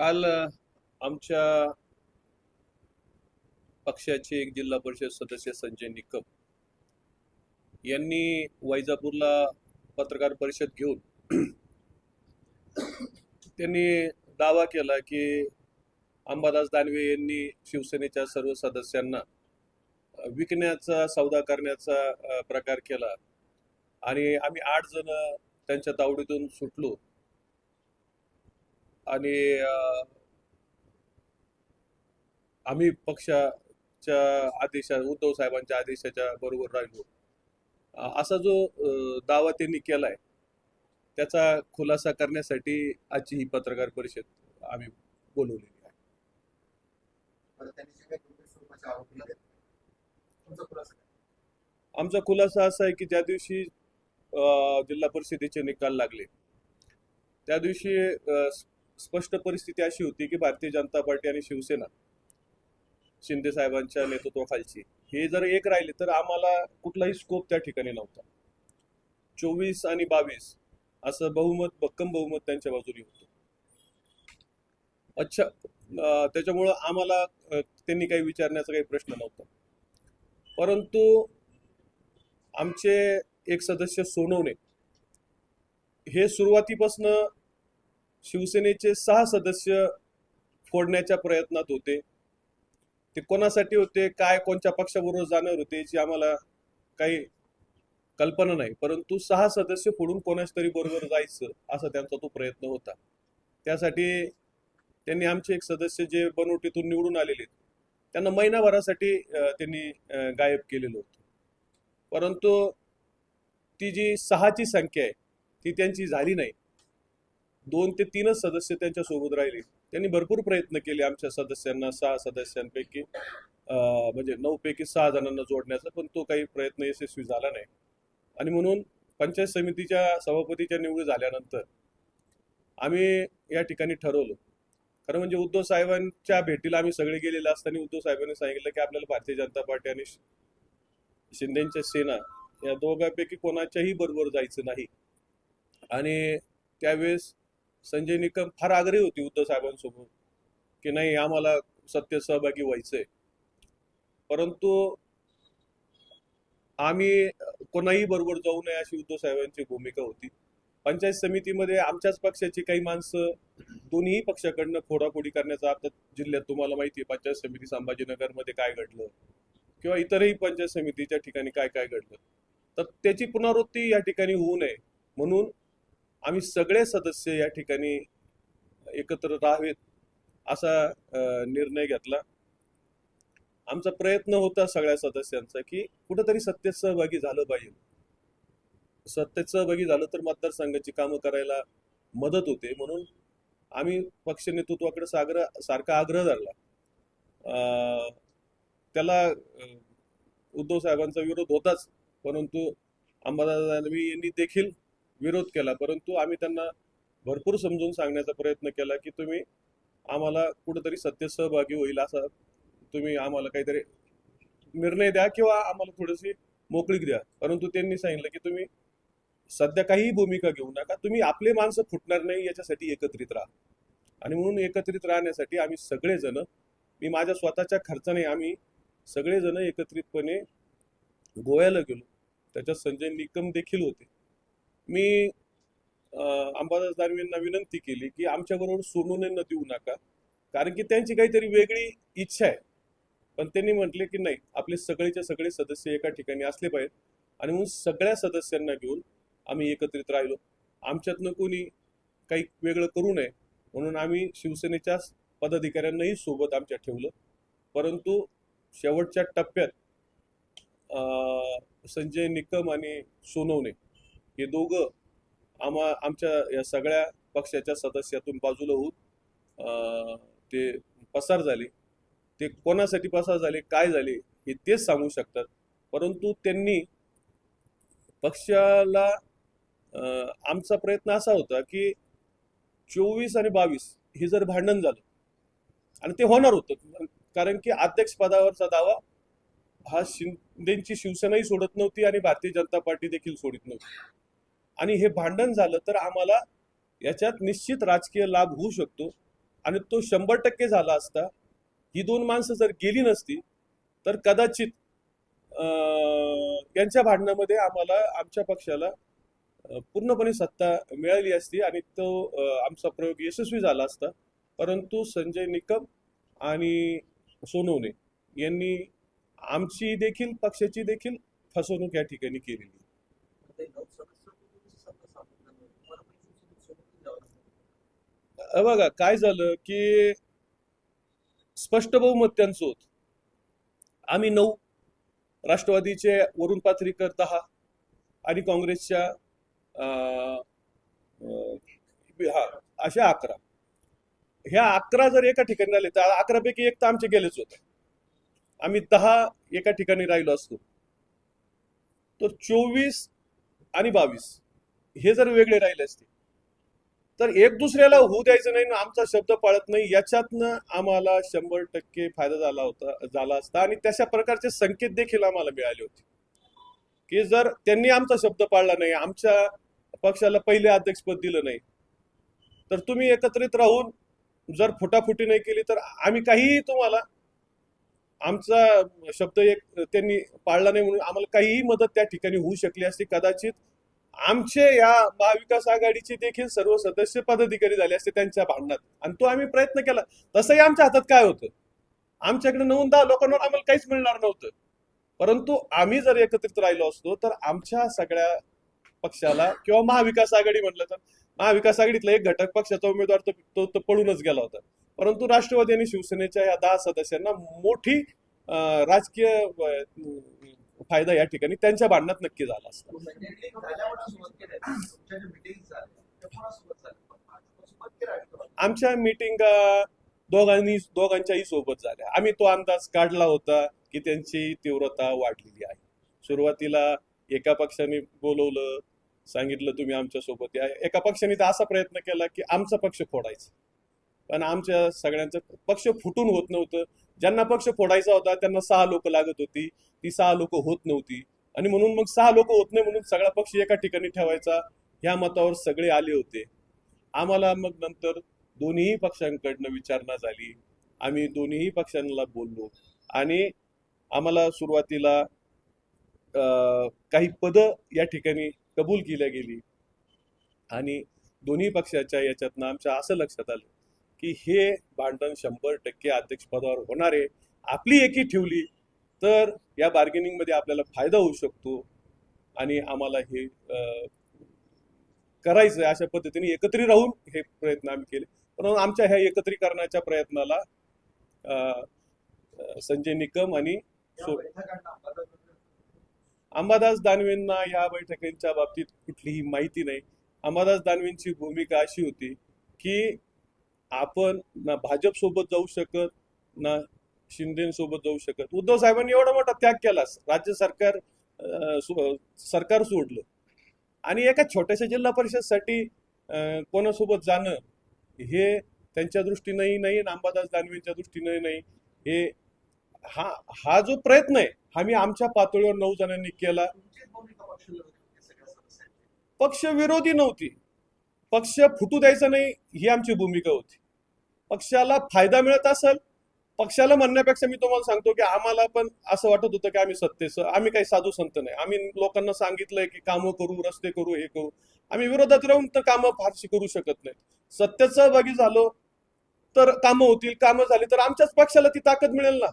काल आमच्या पक्षाचे एक जिल्हा परिषद सदस्य संजय निकम यांनी वैजापूरला पत्रकार परिषद घेऊन त्यांनी दावा केला की अंबादास दानवे यांनी शिवसेनेच्या सर्व सदस्यांना विकण्याचा सौदा करण्याचा प्रकार केला आणि आम्ही 8 जण त्यांच्या तावडीतून सुटलो आणि आम्ही पक्षाच्या उद्धव साहेबांच्या आदेशाच्या बरोबर राहिलो असा जो दावा त्यांनी केलाय त्याचा खुलासा करण्यासाठी आजची ही पत्रकार परिषद आम्ही बोलवलेली आहे. आमचा खुलासा असा आहे की ज्या दिवशी जिल्हा परिषदेचे निकाल लागले त्या दिवशी स्पष्ट परिस्थिती अशी होती की भारतीय जनता पार्टी आणि शिवसेना शिंदे साहेबांच्या नेतृत्वाखालची हे जर एक राहिले तर आम्हाला कुठलाही स्कोप त्या ठिकाणी नव्हता. 24 आणि 22 असं भक्कम बहुमत त्यांच्या बाजूने होतं. अच्छा, त्याच्यामुळं आम्हाला त्यांनी काही विचारण्याचा काही प्रश्न नव्हता. परंतु आमचे एक सदस्य सोनवणे हे सुरुवातीपासून शिवसेनेचे 6 सदस्य फोडण्याच्या प्रयत्नात होते. ते कोणासाठी होते, काय कोणत्या पक्षाबरोबर जाणार होते याची आम्हाला काही कल्पना नाही, परंतु 6 सदस्य फोडून कोणाच तरी बरोबर जायचं असा त्यांचा तो प्रयत्न होता. त्यासाठी त्यांनी आमचे एक सदस्य जे बनवटीतून निवडून आलेले त्यांना महिनाभरासाठी त्यांनी गायब केलेलं होतं. परंतु ती जी 6ची संख्या आहे ती त्यांची झाली नाही. 2 ते 3च सदस्य त्यांच्या सोबत राहिले. त्यांनी भरपूर प्रयत्न केले आमच्या सदस्यांना 6 सदस्यांपैकी म्हणजे 9 पैकी 6 जणांना जोडण्याचा, पण तो काही प्रयत्न यशस्वी झाला नाही. आणि म्हणून पंचायत समितीच्या सभापतीच्या निवडी झाल्यानंतर आम्ही या ठिकाणी ठरवलं. खरं म्हणजे उद्धव साहेबांच्या भेटीला आम्ही सगळे गेलेले असताना उद्धव साहेबांनी सांगितलं की आपल्याला भारतीय जनता पार्टी आणि शिंदेच्या सेना या दोघांपैकी कोणाच्याही बरोबर जायचं नाही. आणि त्यावेळेस संजय निकम फार आग्रही होती उद्धव साहेबांसोबत की नाही आम्हाला सत्तेत सहभागी व्हायचंय. परंतु आम्ही कोणाही बरोबर जाऊ नये अशी उद्धव साहेबांची भूमिका होती. पंचायत समितीमध्ये आमच्याच पक्षाची काही माणसं दोन्ही पक्षाकडनं फोडाफोडी करण्याचा आता जिल्ह्यात तुम्हाला माहिती आहे पंचायत समिती संभाजीनगरमध्ये काय घडलं किंवा इतरही पंचायत समितीच्या ठिकाणी काय काय घडलं, तर त्याची पुनरावृत्ती या ठिकाणी होऊ नये म्हणून आम्ही सगळे सदस्य या ठिकाणी एकत्र राहावेत असा निर्णय घेतला. आमचा प्रयत्न होता सगळ्या सदस्यांचा की कुठंतरी सत्तेत सहभागी झालं पाहिजे. सत्तेत सहभागी झालं तर मतदारसंघाची कामं करायला मदत होते म्हणून आम्ही पक्ष नेतृत्वाकडे सारखा आग्रह धरला. त्याला उद्धव साहेबांचा विरोध होताच, परंतु अंबादास दानवे यांनी देखील विरोध केला. परंतु आम्ही त्यांना भरपूर समजून सांगण्याचा प्रयत्न केला की तुम्ही आम्हाला कुठेतरी सत्तेत सहभागी होईल असा तुम्ही आम्हाला काहीतरी निर्णय द्या किंवा आम्हाला थोडीशी मोकळीक द्या. परंतु त्यांनी सांगितलं की तुम्ही सध्या काही भूमिका घेऊ नका, तुम्ही आपले माणसं फुटणार नाही याच्यासाठी एकत्रित राहा. आणि म्हणून एकत्रित राहण्यासाठी आम्ही सगळेजण, मी माझ्या स्वतःच्या खर्चाने आम्ही सगळेजण एकत्रितपणे गोव्याला गेलो. त्याच्यात संजय निकम देखील होते. मी अंबादास दानवेंना विनंती केली की आमच्याबरोबर सोनवणेंना देऊ नका, कारण की त्यांची काहीतरी वेगळी इच्छा आहे. पण त्यांनी म्हटले की नाही, आपले सगळेचे सगळे सदस्य एका ठिकाणी असले पाहिजेत. आणि म्हणून सगळ्या सदस्यांना घेऊन आम्ही एकत्रित राहिलो. आमच्यातनं कोणी काही वेगळं करू नये म्हणून आम्ही शिवसेनेच्या पदाधिकाऱ्यांनाही सोबत आमच्या ठेवलं. परंतु शेवटच्या टप्प्यात संजय निकम आणि सोनवणे हे दोघं आमच्या या सगळ्या पक्षाच्या सदस्यातून बाजूला होऊन ते पसार झाले. ते कोणासाठी पसार झाले, काय झाले हे तेच सांगू शकतात. परंतु त्यांनी पक्षाला आमचा प्रयत्न असा होता की 24 आणि 22 हे जर भांडण झालं, आणि ते होणार होतं कारण की अध्यक्ष पदावरचा दावा हा शिंदेची शिवसेनाही सोडत नव्हती आणि भारतीय जनता पार्टी देखील सोडित नव्हती. आणि हे भांडण झालं तर आम्हाला याच्यात निश्चित राजकीय लाभ होऊ शकतो. आणि तो 100% झाला असता. ही दोन माणसं जर गेली नसती तर कदाचित यांच्या भांडणामध्ये आम्हाला आमच्या पक्षाला पूर्णपणे सत्ता मिळाली असती आणि तो आमचा प्रयोग यशस्वी झाला असता. परंतु संजय निकम आणि सोनवणे यांनी आमची देखील पक्षाची देखील फसवणूक या ठिकाणी केलेली. बघा काय झालं की स्पष्ट बहुमत त्यांचं होत. आम्ही 9, राष्ट्रवादीचे वरुण पाथरीकर 10 आणि काँग्रेसच्या अशा 11. ह्या 11 जर एका ठिकाणी राहिले तर 11 पैकी एक तर आमचे गेलेच होते. आम्ही 10 एका ठिकाणी राहिलो असतो. तर 24 आणि 22 हे जर वेगळे राहिले असते तर एक दुसऱ्याला होऊ द्यायचं नाही, आमचा शब्द पाळत नाही, याच्यातनं आम्हाला 100% फायदा झाला असता. आणि तशा प्रकारचे संकेत देखील आम्हाला मिळाले होते की जर त्यांनी आमचा शब्द पाळला नाही, आमच्या पक्षाला पहिले अध्यक्षपद दिलं नाही, तर तुम्ही एकत्रित राहून जर फुटाफुटी नाही केली तर आम्ही काहीही तुम्हाला, आमचा शब्द एक त्यांनी पाळला नाही म्हणून आम्हाला काहीही मदत त्या ठिकाणी होऊ शकली असती. कदाचित आमचे या महाविकास आघाडीचे देखील सर्व सदस्य पदाधिकारी झाले असते त्यांच्या भांडणात, आणि तो आम्ही प्रयत्न केला. तसंही आमच्या हातात काय होतं, आमच्याकडे 9-10 लोकांवर आम्हाला काहीच मिळणार नव्हतं. परंतु आम्ही जर एकत्रित राहिलो असतो तर आमच्या सगळ्या पक्षाला, किंवा महाविकास आघाडी म्हटलं तर महाविकास आघाडीतला एक घटक पक्षाचा उमेदवार तो पळूनच गेला होता. परंतु राष्ट्रवादी आणि शिवसेनेच्या या 10 सदस्यांना मोठी राजकीय फायदा या ठिकाणी त्यांच्या भांडणात नक्की झाला असता. आमच्या मीटिंग दोघांच्याही सोबत झाल्या. आम्ही तो अंदाज काढला होता की त्यांची तीव्रता वाढलेली आहे. सुरुवातीला एका पक्षाने बोलवलं, सांगितलं तुम्ही आमच्या सोबत या. एका पक्षाने तर असा प्रयत्न केला की आमचा पक्ष फोडायचा, पण आमच्या सगळ्यांचं पक्ष फुटून होत नव्हतं. ज्यांना पक्ष फोडायचा होता त्यांना 6 लोक लागत होती, ती 6 लोक होत नव्हती, आणि म्हणून मग 6 लोक होत नाही म्हणून सगळा पक्ष एका ठिकाणी ठेवायचा, ह्या मतावर सगळे आले होते. आम्हाला मग नंतर दोन्ही पक्षांकडनं विचारणा झाली, आम्ही दोन्ही पक्षांना बोललो, आणि आम्हाला सुरुवातीला काही पदं या ठिकाणी कबूल केल्या गेली, आणि दोन्ही पक्षाच्या याच्यातनं आमच्या असं लक्षात आलं की हे भांडण 100% अध्यक्षपदावर होणार आहे. आपली एकी ठेवली तर या बार्गेनिंग मध्ये आपल्याला फायदा होऊ शकतो, आणि आम्हाला हे करायचं अशा पद्धतीने एकत्रित राहून हे प्रयत्न आम्ही केले. पण आमच्या ह्या एकत्रीकरणाच्या प्रयत्नाला संजय निकम आणि अंबादास दानवेंना या बैठकींच्या बाबतीत कुठलीही माहिती नाही. अंबादास दानवेंची भूमिका अशी होती की आपण ना भाजप सोबत जाऊ शकत, ना शिंदेसोबत जाऊ शकत. उद्धव साहेबांनी एवढा मोठा त्याग केला, राज्य सरकार सोडलं, आणि एका छोट्याशा जिल्हा परिषदसाठी कोणासोबत जाणं हे त्यांच्या दृष्टीनेही नाही, अंबादास दानवेंच्या दृष्टीने नाही. हे हा जो प्रयत्न आहे हा मी आमच्या पातळीवर 9 जणांनी केला. पक्ष विरोधी नव्हती, पक्ष फुटू द्यायचा नाही ही आमची भूमिका होती. पक्षाला फायदा मिळत असेल, पक्षाला म्हणण्यापेक्षा मी तुम्हाला सांगतो की आम्हाला पण असं वाटत होतं की आम्ही काही साधू संत नाही. आम्ही लोकांना सांगितलंय की कामं करू, रस्ते करू, हे करू. आम्ही विरोधात राहून तर कामं फारशी करू शकत नाही. सत्तेत सहभागी झालो तर कामं होतील, कामं झाली तर आमच्याच पक्षाला ती ताकद मिळेल ना.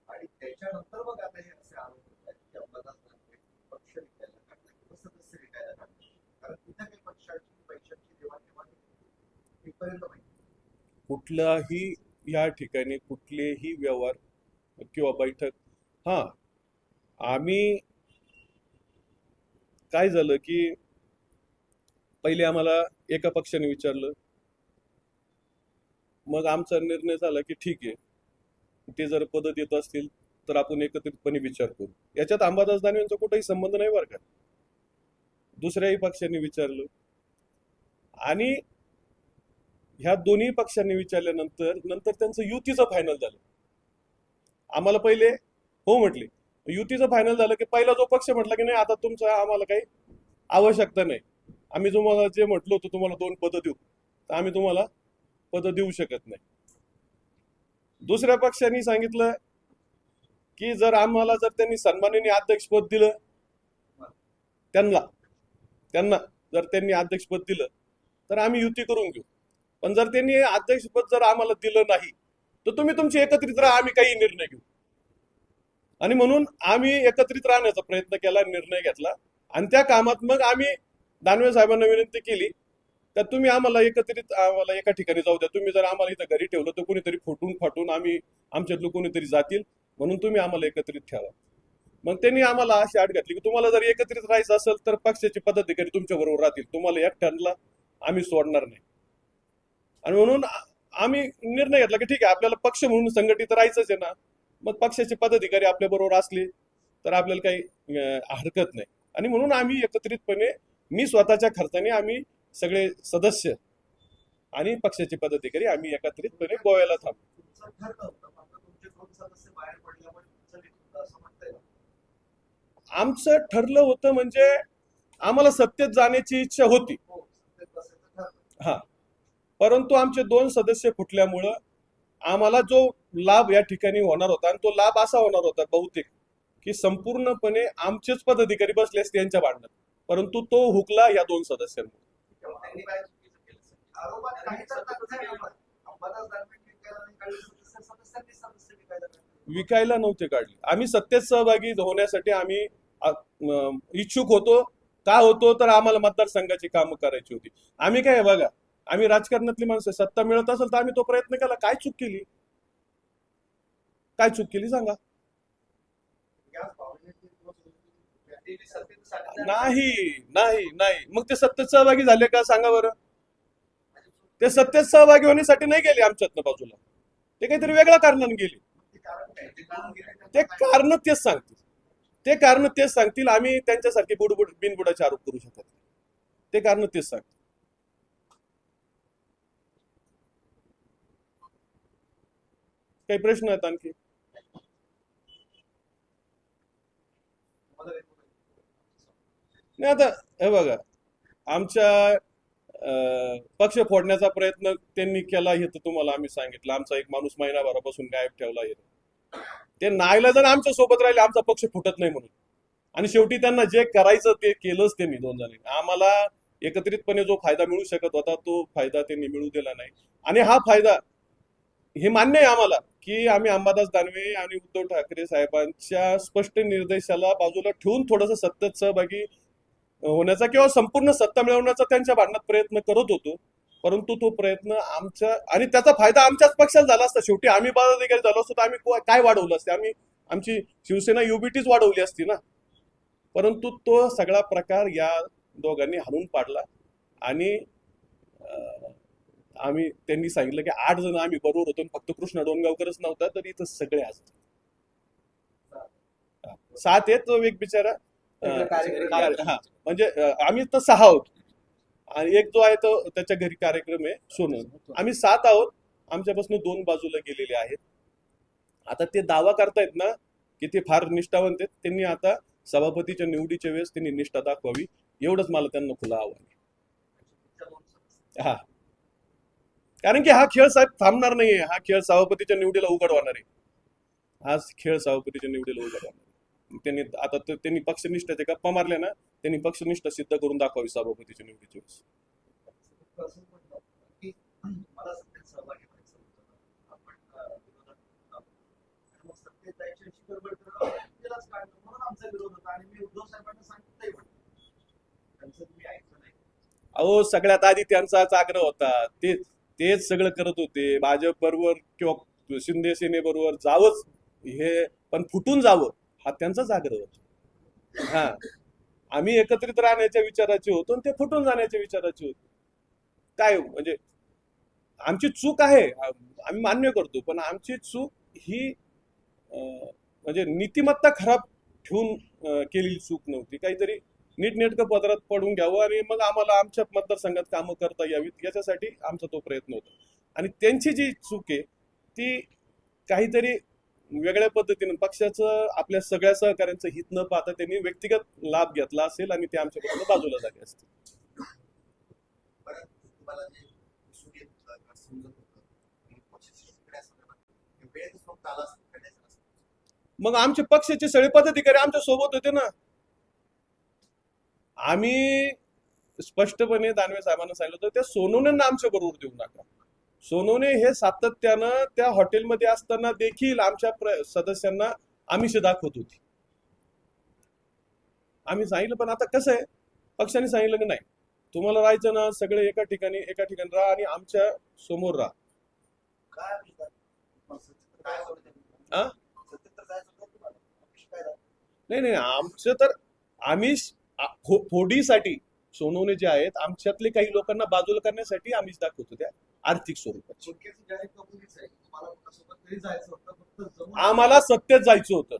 आणि त्याच्यानंतर मग आता हे असे आरोप होतात की अंबादास दानवे पक्ष विकायला काढला किंवा सदस्य विकायला काढला, कारण तिथे काही पक्षाची पैशांची देवाणघेवाण इथपर्यंत माहिती. कुठलाही या ठिकाणी कुठलेही व्यवहार किंवा बैठक आम्ही काय झालं की पहिले आम्हाला एका पक्षाने विचारलं, मग आमचा निर्णय झाला की ठीक आहे, ते जर पद देत असतील तर आपण एकत्रितपणे विचार करू. याच्यात अंबादास दानवेंचा कुठेही संबंध नाही बरं का. दुसऱ्याही पक्षांनी विचारलं, आणि ह्या दोन्ही पक्षांनी विचारल्यानंतर त्यांचं युतीचं फायनल झालं. आम्हाला पहिले हो म्हटले, युतीचं फायनल झालं की पहिला जो पक्ष म्हटला की नाही आता तुमचं आम्हाला काही आवश्यकता नाही, आम्ही तुम्हाला जे म्हटलं होतं तुम्हाला 2 पदं देऊ, तर आम्ही तुम्हाला पदं देऊ शकत नाही. दुसऱ्या पक्षांनी सांगितलं की जर त्यांनी सन्माननीय अध्यक्षपद दिलं, त्यांना त्यांना जर त्यांनी अध्यक्षपद दिलं तर आम्ही युती करून घेऊ. पण जर त्यांनी अध्यक्षपद जर आम्हाला दिलं नाही तर तुम्ही तुमची एकत्रित राहा, आम्ही काही निर्णय घेऊ. आणि म्हणून आम्ही एकत्रित राहण्याचा प्रयत्न केला, निर्णय घेतला. आणि त्या कामात मग आम्ही दानवे साहेबांना विनंती केली तर तुम्ही आम्हाला एका ठिकाणी जाऊ द्या. तुम्ही जर आम्हाला इथं घरी ठेवलं तर कोणीतरी फुटून फाटून आमच्यातलं कोणीतरी जातील, म्हणून तुम्ही आम्हाला एकत्रित ठेवा. मग त्यांनी आम्हाला अशी अट घातली की तुम्हाला जर एकत्रित राहायचं असेल तर पक्षाचे पदाधिकारी तुमच्या बरोबर राहतील, तुम्हाला एकट्याला आम्ही सोडणार नाही. आणि म्हणून आम्ही निर्णय घेतला की ठीक आहे, आपल्याला पक्ष म्हणून संघटित राहायचंच आहे ना, मग पक्षाचे पदाधिकारी आपल्या बरोबर असले तर आपल्याला काही हरकत नाही. आणि म्हणून आम्ही एकत्रितपणे, मी स्वतःच्या खर्चाने आम्ही सगळे सदस्य आणि पक्षाचे पदाधिकारी आम्ही एकत्रितपणे गोव्याला थांबलो. तुमचं ठरलं होतं, मात्र तुमचे 2 सदस्य बाहेर पडल्यामुळे तुमचं नेतृत्व असं म्हणता येईल. आमचं ठरलं होतं म्हणजे आम्हाला सत्तेत जाण्याची इच्छा होती. हो, सत्तेत बसायचं ठरलं. हा, परंतु आमचे 2 सदस्य फुटल्यामुळं आम्हाला जो लाभ या ठिकाणी होणार होता, आणि तो लाभ असा होणार होता बहुतेक की संपूर्णपणे आमचेच पदाधिकारी बसले असते यांच्या भांडणात, परंतु तो हुकला या 2 सदस्यांमुळे. त्यांनी काय चुकीचं केलं सर? आरोपात काही तर तथ्य आहे आम्हाला. अंबादास दानवे विकायला नाही काढले, सदस्यांनी सदस्य विकायला काढले. विकायला नव्हते काढले. आम्ही सत्तेत सहभागी होण्यासाठी आम्ही इच्छुक होतो. का होतो तर आम्हाला मतदारसंघाची कामं करायची होती. आम्ही काय बघा, आम्ही राजकारणातली माणसं, सत्ता मिळत असेल तर आम्ही तो प्रयत्न केला. काय चूक केली, काय चूक केली सांगा? याच भावनेने त्यांनी सत्तेत सांगितलं नाही नाही नाही, मग ते सत्तेत सहभागी झाले का सांगा बरं? ते सत्तेत सहभागी होण्यासाठी नाही गेले आमच्यातनं बाजूला, ते काहीतरी वेगळ्या कारणाने गेले. ते कारण काय? जे काम केले ते कारण तेच सांगतील, ते कारण तेच सांगतील. आम्ही त्यांच्यासारखे बिनबुडाचे आरोप करू शकत नाही. ते कारण तेच सांगतील. काही प्रश्न आहेत आणखी? तुम्हाला नाही, आता हे बघा, आमच्या पक्ष फोडण्याचा प्रयत्न त्यांनी केला हे तर तुम्हाला आम्ही सांगितलं. आमचा एक माणूस महिनाभरापासून गायब ठेवला आहे. ते नाईलाजाने आमच्या सोबत राहिले, आमचा पक्ष फुटत नाही म्हणून. आणि शेवटी त्यांना जे करायचं ते केलंच त्यांनी 2 जणांनी. आम्हाला एकत्रितपणे जो फायदा मिळू शकत होता तो फायदा त्यांनी मिळू दिला नाही. आणि हा फायदा, हे मान्य आहे आम्हाला की आम्ही अंबादास दानवे आणि उद्धव ठाकरे साहेबांच्या स्पष्ट निर्देशाला बाजूला ठेवून थोडंसं सत्तेत सहभागी होण्याचा किंवा संपूर्ण सत्ता मिळवण्याचा त्यांच्या भांडणात प्रयत्न करत होतो. परंतु तो प्रयत्न आमच्या, आणि त्याचा फायदा आमच्याच पक्षाला झाला असता. शेवटी आम्ही पदाधिकारी झालो असतो तर आम्ही काय वाढवलं असते? आमची शिवसेना युबीटीच वाढवली असती ना. परंतु तो सगळा प्रकार या दोघांनी हाणून पाडला. आणि त्यांनी सांगितलं की 8 जण आम्ही बरोबर होतो, फक्त कृष्णा डोणगावकरच नव्हता, तर इथं सगळे असतात. 7 आहेत, तो एक बिचारा हा, म्हणजे आम्ही तर 6 आहोत आणि एक जो आहे तो त्याच्या घरी कार्यक्रम आहे सोनून. आम्ही 7 आहोत. आमच्यापासून 2 बाजूला गेलेले आहेत. आता ते दावा करतायत ना की ते फार निष्ठावंत आहेत. त्यांनी आता सभापतीच्या निवडीच्या वेळेस त्यांनी निष्ठा दाखवावी, एवढंच मला त्यांना खुलं आव्हान आहे. हा, कारण की हा खेळ साहेब थांबणार नाहीये. हा खेळ सभापतीच्या निवडीला उघड होणार आहे. हा खेळ सभापतीच्या निवडीला उघड होणार आहे. त्यांनी पक्षनिष्ठाचे गप्पा मारल्या ना, त्यांनी पक्षनिष्ठा सिद्ध करून दाखवावी सभापतीच्या निवडीच्या वेळेस. असं म्हणतात की मला सत्तेत सहभागी व्हायचं होतं, आपण विरोधात होतो. आणि मग सत्तेत जायची अशी गडबड केलाच काढलं, म्हणून आमचा विरोध होता. आणि मी उद्धव साहेबांना सांगितलंही पण त्यांचं तुम्ही ऐकलं नाही. अहो, सगळ्यात आधी त्यांचाच आग्रह होता. तेच सगळं करत होते. भाजप बरोबर किंवा शिंदे सेनेबरोबर जावंच, हे पण फुटून जावं हा त्यांचाच आग्रह होता. हा, आम्ही एकत्रित राहण्याच्या विचाराचे होतो आणि ते फुटून जाण्याच्या विचाराचे होते. काय म्हणजे आमची चूक आहे, आम्ही मान्य करतो, पण आमची चूक ही म्हणजे नीतिमत्ता खराब ठेवून केलेली चूक नव्हती. काहीतरी नीटनेटकं पदरात पडून घ्यावं आणि मग आम्हाला आमच्या मतदारसंघात कामं करता यावीत, याच्यासाठी आमचा तो प्रयत्न होता. आणि त्यांची जी चूक आहे ती काहीतरी वेगळ्या पद्धतीने पक्षाचं आपल्या सगळ्या सहकाऱ्यांचं हित न पाहता त्यांनी व्यक्तिगत लाभ घेतला असेल आणि ते आमच्याकडून बाजूला झाले असतील. बरं, तुम्हाला जे दिसून येत होतं किंवा समजत होतं की पक्षाची शिकण्यासंदर्भात वेळेत फक्त आला असेल करण्याचं नसेल. मग आमचे पक्षाचे सगळे पदाधिकारी आमच्या सोबत होते ना. आम्ही स्पष्टपणे दानवे साहेबांना सांगितलं होतं त्या सोनवणेंना आमच्या बरोबर देऊ नका. सोनवणे हे सातत्यानं त्या हॉटेलमध्ये असताना देखील आमच्या सदस्यांना आमिष दाखवत होती. आम्ही सांगितलं पण आता कसं आहे, पक्षाने सांगितलं की नाही तुम्हाला राहायचं ना सगळे एका ठिकाणी राहा आणि आमच्या समोर राहा. काय विचार? मग सत्तेत काय होतं? आ? सत्तेत तर जायचं होतं तुम्हाला. अपेक्षा काय झाली? नाही आमचं तर आमिष फोडीसाठी सोनवणे जे आहेत आमच्यातले काही लोकांना बाजूला करण्यासाठी आमिष दाखवतो त्या आर्थिक स्वरूपाची. थोडक्याची जाहीर कबुलीच आहे. तुम्हाला कोणासोबत तरी जायचं होतं, फक्त जमून आम्हाला सत्तेत जायचं होतं.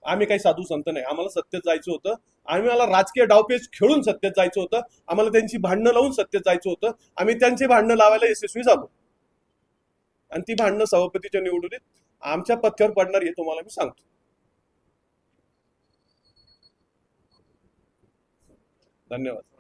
आम्ही काही साधू संत नाही. आम्हाला सत्तेत जायचं होतं. आम्हाला राजकीय डावपेच खेळून सत्तेत जायचं होतं. आम्हाला त्यांची भांडणं लावून सत्तेत जायचं होतं. आम्ही त्यांची भांडणं लावायला यशस्वी झालो आणि ती भांडणं सभापतीच्या निवडणुकीत आमच्या पथ्यावर पडणार हे तुम्हाला मी सांगतो. धन्यवाद.